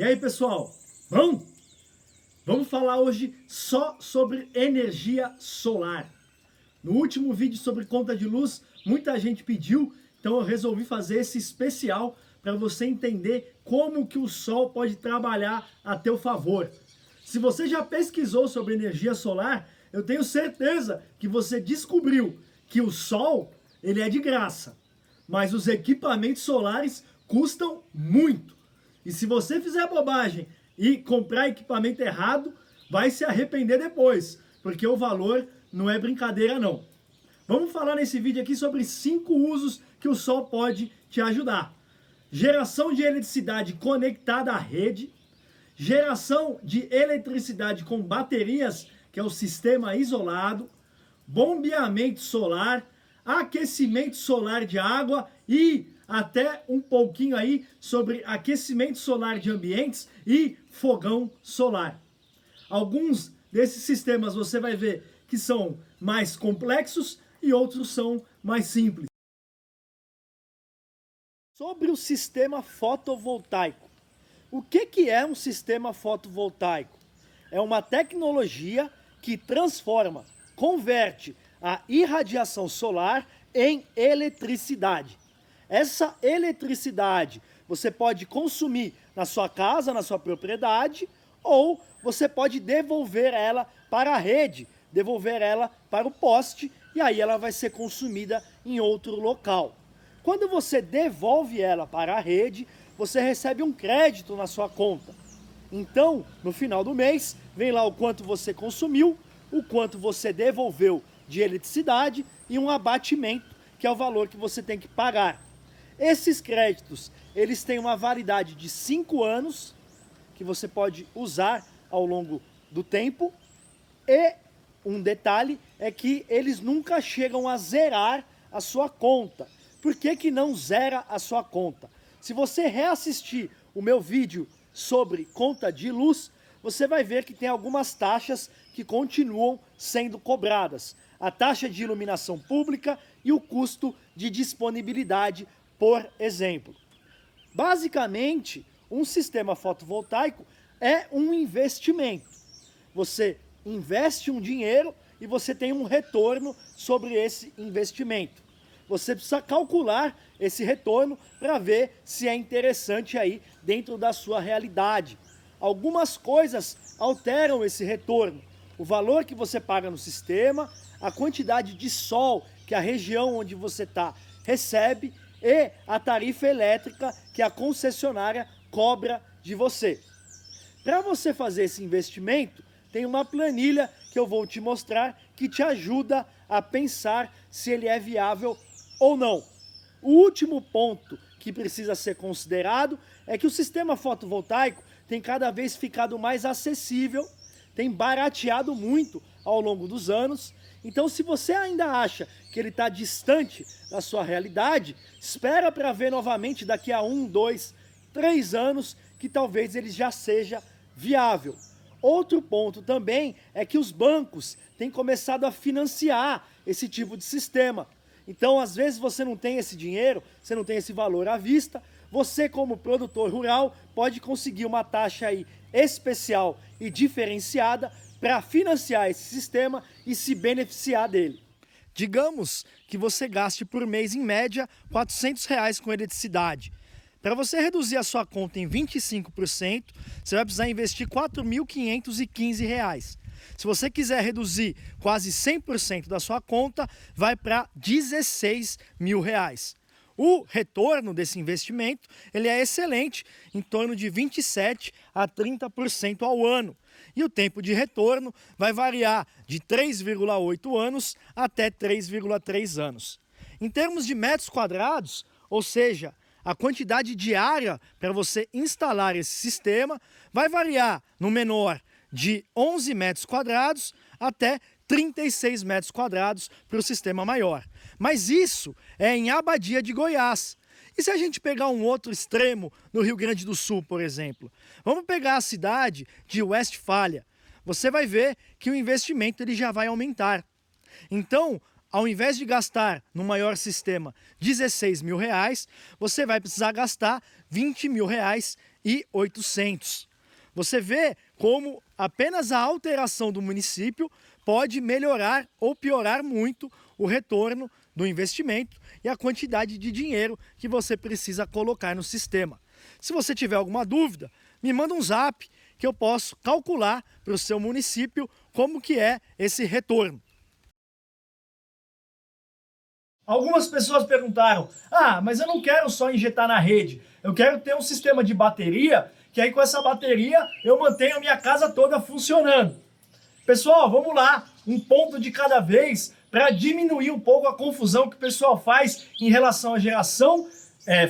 E aí, pessoal? Bom? Vamos falar hoje só sobre energia solar. No último vídeo sobre conta de luz, muita gente pediu, então eu resolvi fazer esse especial para você entender como que o sol pode trabalhar a teu favor. Se você já pesquisou sobre energia solar, eu tenho certeza que você descobriu que o sol, ele é de graça, mas os equipamentos solares custam muito. E se você fizer bobagem e comprar equipamento errado, vai se arrepender depois, porque o valor não é brincadeira não. Vamos falar nesse vídeo aqui sobre 5 usos que o sol pode te ajudar. Geração de eletricidade conectada à rede, geração de eletricidade com baterias, que é o sistema isolado, bombeamento solar, aquecimento solar de água e até um pouquinho aí sobre aquecimento solar de ambientes e fogão solar. Alguns desses sistemas você vai ver que são mais complexos e outros são mais simples. Sobre o sistema fotovoltaico. O que é um sistema fotovoltaico? É uma tecnologia que transforma, converte a irradiação solar em eletricidade. Essa eletricidade você pode consumir na sua casa, na sua propriedade, ou você pode devolver ela para a rede, devolver ela para o poste, e aí ela vai ser consumida em outro local. Quando você devolve ela para a rede, você recebe um crédito na sua conta. Então, no final do mês, vem lá o quanto você consumiu, o quanto você devolveu de eletricidade e um abatimento, que é o valor que você tem que pagar. Esses créditos, eles têm uma validade de 5 anos, que você pode usar ao longo do tempo, e um detalhe é que eles nunca chegam a zerar a sua conta. Por que não zera a sua conta? Se você reassistir o meu vídeo sobre conta de luz, você vai ver que tem algumas taxas que continuam sendo cobradas. A taxa de iluminação pública e o custo de disponibilidade, por exemplo. Basicamente, um sistema fotovoltaico é um investimento. Você investe um dinheiro e você tem um retorno sobre esse investimento. Você precisa calcular esse retorno para ver se é interessante aí dentro da sua realidade. Algumas coisas alteram esse retorno. O valor que você paga no sistema, a quantidade de sol que a região onde você está recebe e a tarifa elétrica que a concessionária cobra de você. Para você fazer esse investimento, tem uma planilha que eu vou te mostrar que te ajuda a pensar se ele é viável ou não. O último ponto que precisa ser considerado é que o sistema fotovoltaico tem cada vez ficado mais acessível, tem barateado muito ao longo dos anos. Então, se você ainda acha que ele está distante da sua realidade, espera para ver novamente daqui a 1, 2, 3 anos que talvez ele já seja viável. Outro ponto também é que os bancos têm começado a financiar esse tipo de sistema. Então, às vezes você não tem esse dinheiro, você não tem esse valor à vista, você como produtor rural pode conseguir uma taxa aí especial e diferenciada para financiar esse sistema e se beneficiar dele. Digamos que você gaste por mês, em média, R$400 com eletricidade. Para você reduzir a sua conta em 25%, você vai precisar investir R$4.515. Se você quiser reduzir quase 100% da sua conta, vai para R$16.000. O retorno desse investimento ele é excelente, em torno de 27% a 30% ao ano. E o tempo de retorno vai variar de 3,8 anos até 3,3 anos. Em termos de metros quadrados, ou seja, a quantidade de área para você instalar esse sistema vai variar no menor de 11 metros quadrados até 36 metros quadrados para o sistema maior. Mas isso é em Abadia de Goiás. E se a gente pegar um outro extremo no Rio Grande do Sul, por exemplo? Vamos pegar a cidade de Westfália. Você vai ver que o investimento ele já vai aumentar. Então, ao invés de gastar no maior sistema R$16.000, você vai precisar gastar R$20.000 1.800. Você vê como apenas a alteração do município pode melhorar ou piorar muito o retorno do investimento e a quantidade de dinheiro que você precisa colocar no sistema. Se você tiver alguma dúvida, me manda um zap que eu posso calcular para o seu município como que é esse retorno. Algumas pessoas perguntaram, mas eu não quero só injetar na rede, eu quero ter um sistema de bateria, que aí com essa bateria eu mantenho a minha casa toda funcionando. Pessoal, vamos lá, um ponto de cada vez para diminuir um pouco a confusão que o pessoal faz em relação à geração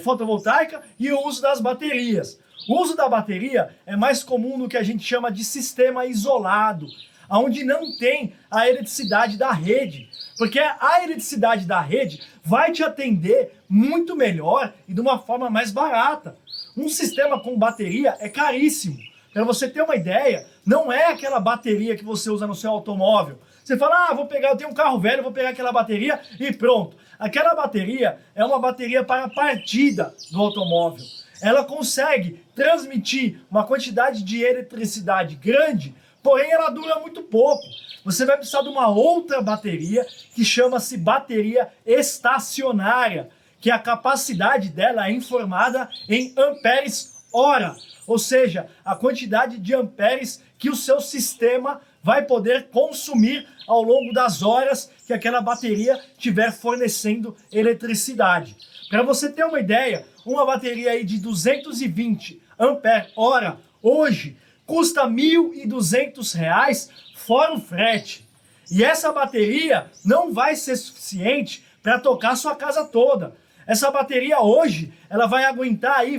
fotovoltaica e o uso das baterias. O uso da bateria é mais comum no que a gente chama de sistema isolado, onde não tem a eletricidade da rede. Porque a eletricidade da rede vai te atender muito melhor e de uma forma mais barata. Um sistema com bateria é caríssimo. Para você ter uma ideia, não é aquela bateria que você usa no seu automóvel. Você fala, eu tenho um carro velho, vou pegar aquela bateria e pronto. Aquela bateria é uma bateria para a partida do automóvel. Ela consegue transmitir uma quantidade de eletricidade grande, porém ela dura muito pouco. Você vai precisar de uma outra bateria que chama-se bateria estacionária, que a capacidade dela é informada em amperes-hora, ou seja, a quantidade de amperes que o seu sistema vai poder consumir ao longo das horas que aquela bateria estiver fornecendo eletricidade. Para você ter uma ideia, uma bateria aí de 220 ampere-hora hoje custa R$ 1.200 fora o frete. E essa bateria não vai ser suficiente para tocar sua casa toda. Essa bateria hoje, ela vai aguentar aí,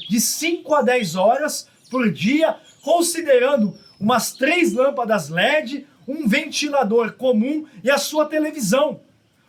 de 5 a 10 horas por dia, considerando umas 3 lâmpadas LED, um ventilador comum e a sua televisão.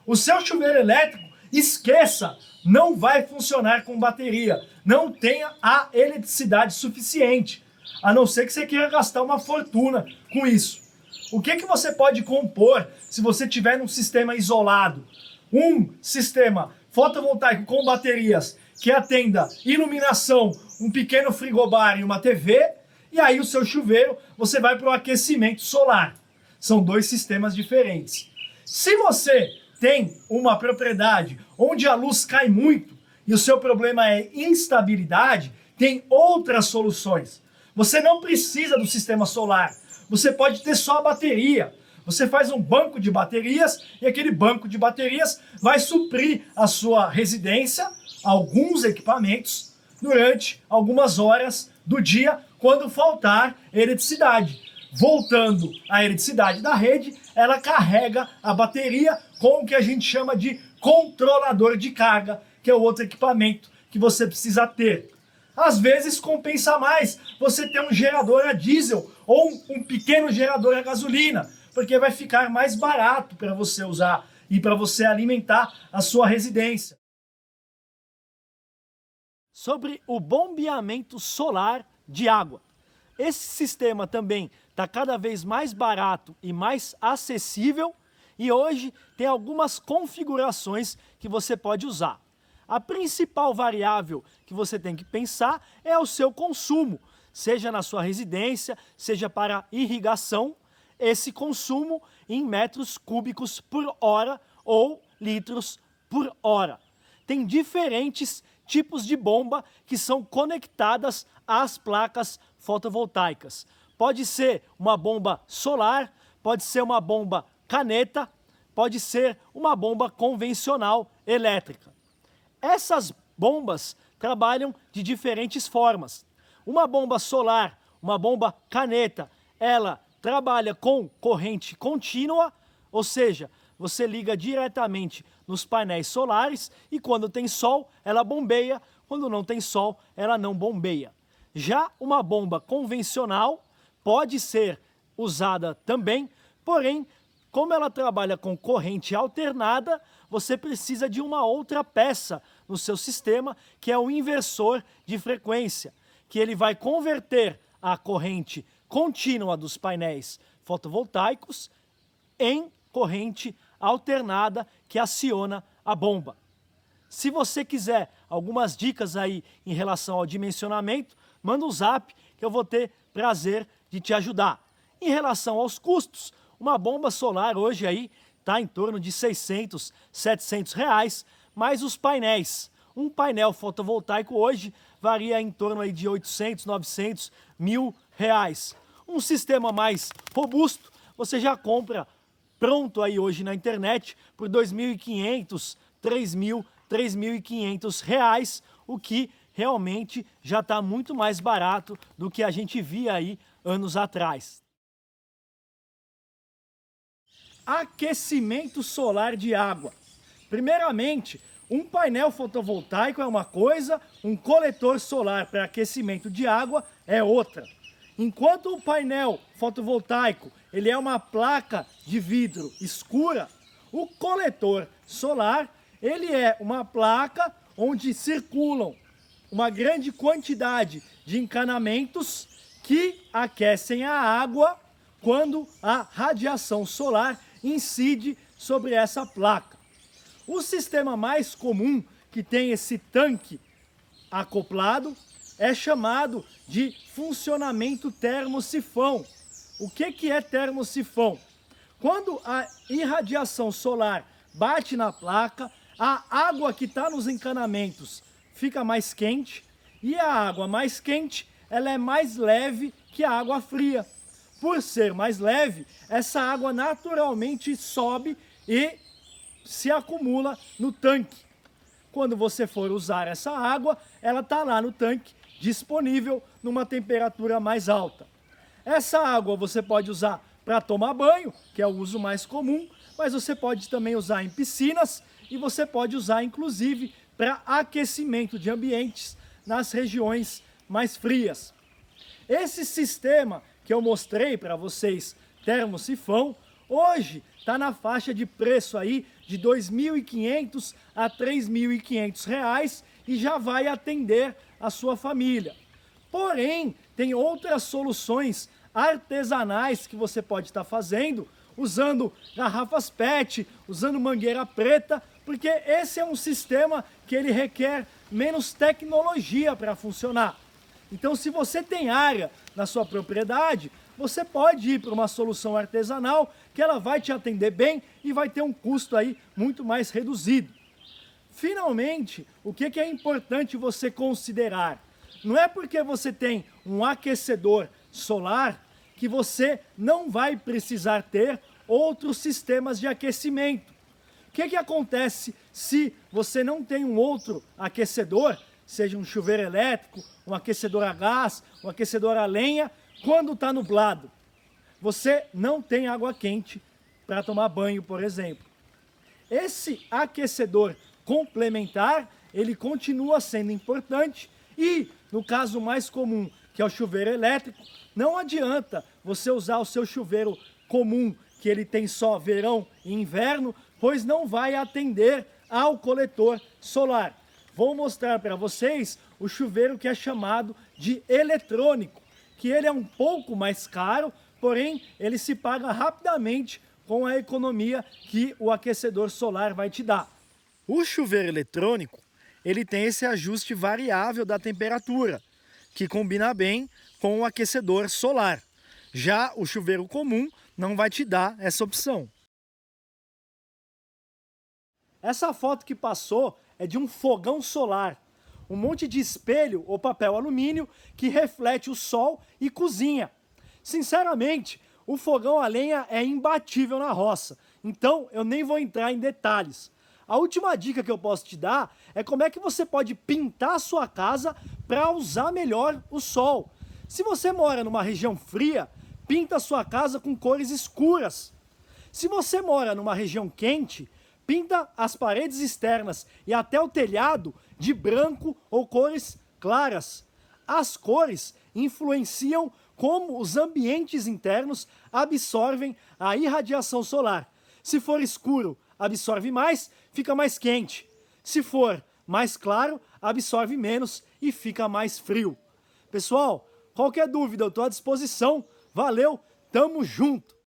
O seu chuveiro elétrico, esqueça, não vai funcionar com bateria. Não tenha a eletricidade suficiente, a não ser que você queira gastar uma fortuna com isso. O que você pode compor se você tiver num sistema isolado? Um sistema fotovoltaico com baterias que atenda iluminação, um pequeno frigobar e uma TV, e aí o seu chuveiro você vai para o aquecimento solar. São 2 sistemas diferentes. Se você tem uma propriedade onde a luz cai muito e o seu problema é instabilidade, tem outras soluções. Você não precisa do sistema solar. Você pode ter só a bateria. Você faz um banco de baterias e aquele banco de baterias vai suprir a sua residência, alguns equipamentos, durante algumas horas do dia, quando faltar eletricidade. Voltando a eletricidade da rede, ela carrega a bateria com o que a gente chama de controlador de carga, que é o outro equipamento que você precisa ter. Às vezes compensa mais você ter um gerador a diesel ou um pequeno gerador a gasolina, porque vai ficar mais barato para você usar e para você alimentar a sua residência. Sobre o bombeamento solar de água. Esse sistema também está cada vez mais barato e mais acessível e hoje tem algumas configurações que você pode usar. A principal variável que você tem que pensar é o seu consumo, seja na sua residência, seja para irrigação, esse consumo em metros cúbicos por hora ou litros por hora. Tem diferentes tipos de bomba que são conectadas às placas fotovoltaicas. Pode ser uma bomba solar, pode ser uma bomba caneta, pode ser uma bomba convencional elétrica. Essas bombas trabalham de diferentes formas. Uma bomba solar, uma bomba caneta, ela trabalha com corrente contínua, ou seja, você liga diretamente nos painéis solares e quando tem sol, ela bombeia, quando não tem sol, ela não bombeia. Já uma bomba convencional pode ser usada também, porém, como ela trabalha com corrente alternada, você precisa de uma outra peça no seu sistema, que é o inversor de frequência, que ele vai converter a corrente contínua dos painéis fotovoltaicos em corrente alternada que aciona a bomba. Se você quiser algumas dicas aí em relação ao dimensionamento, manda um zap que eu vou ter prazer de te ajudar. Em relação aos custos, uma bomba solar hoje aí está em torno de 600, 700 reais, mais os painéis. Um painel fotovoltaico hoje varia em torno aí de 800, 900, R$ 1.000. Um sistema mais robusto, você já compra pronto aí hoje na internet por R$ 2.500, R$ 3.000, R$ 3.500, o que realmente já está muito mais barato do que a gente via aí anos atrás. Aquecimento solar de água. Primeiramente, um painel fotovoltaico é uma coisa, um coletor solar para aquecimento de água é outra. Enquanto o painel fotovoltaico ele é uma placa de vidro escura, o coletor solar ele é uma placa onde circulam uma grande quantidade de encanamentos que aquecem a água quando a radiação solar incide sobre essa placa. O sistema mais comum que tem esse tanque acoplado é chamado de funcionamento termosifão. O que é termosifão? Quando a irradiação solar bate na placa, a água que está nos encanamentos fica mais quente e a água mais quente ela é mais leve que a água fria. Por ser mais leve, essa água naturalmente sobe e se acumula no tanque. Quando você for usar essa água, ela está lá no tanque, disponível numa temperatura mais alta. Essa água você pode usar para tomar banho, que é o uso mais comum, mas você pode também usar em piscinas e você pode usar inclusive para aquecimento de ambientes nas regiões mais frias. Esse sistema que eu mostrei para vocês, termosifão, hoje está na faixa de preço aí de R$ 2.500 a R$ 3.500 e já vai atender a sua família. Porém, tem outras soluções artesanais que você pode estar fazendo, usando garrafas PET, usando mangueira preta, porque esse é um sistema que ele requer menos tecnologia para funcionar. Então, se você tem área na sua propriedade, você pode ir para uma solução artesanal que ela vai te atender bem e vai ter um custo aí muito mais reduzido. Finalmente, o que é importante você considerar? Não é porque você tem um aquecedor solar que você não vai precisar ter outros sistemas de aquecimento. O que acontece se você não tem um outro aquecedor, seja um chuveiro elétrico, um aquecedor a gás, um aquecedor a lenha, quando está nublado? Você não tem água quente para tomar banho, por exemplo. Esse aquecedor complementar, ele continua sendo importante e, no caso mais comum, que é o chuveiro elétrico, não adianta você usar o seu chuveiro comum, que ele tem só verão e inverno, pois não vai atender ao coletor solar. Vou mostrar para vocês o chuveiro que é chamado de eletrônico, que ele é um pouco mais caro, porém ele se paga rapidamente com a economia que o aquecedor solar vai te dar. O chuveiro eletrônico, ele tem esse ajuste variável da temperatura, que combina bem com o aquecedor solar. Já o chuveiro comum não vai te dar essa opção. Essa foto que passou é de um fogão solar. Um monte de espelho ou papel alumínio que reflete o sol e cozinha. Sinceramente, o fogão a lenha é imbatível na roça, então eu nem vou entrar em detalhes. A última dica que eu posso te dar é como é que você pode pintar a sua casa para usar melhor o sol. Se você mora numa região fria, pinta a sua casa com cores escuras. Se você mora numa região quente, pinta as paredes externas e até o telhado de branco ou cores claras. As cores influenciam como os ambientes internos absorvem a irradiação solar. Se for escuro, absorve mais, fica mais quente. Se for mais claro, absorve menos e fica mais frio. Pessoal, qualquer dúvida eu estou à disposição. Valeu, tamo junto!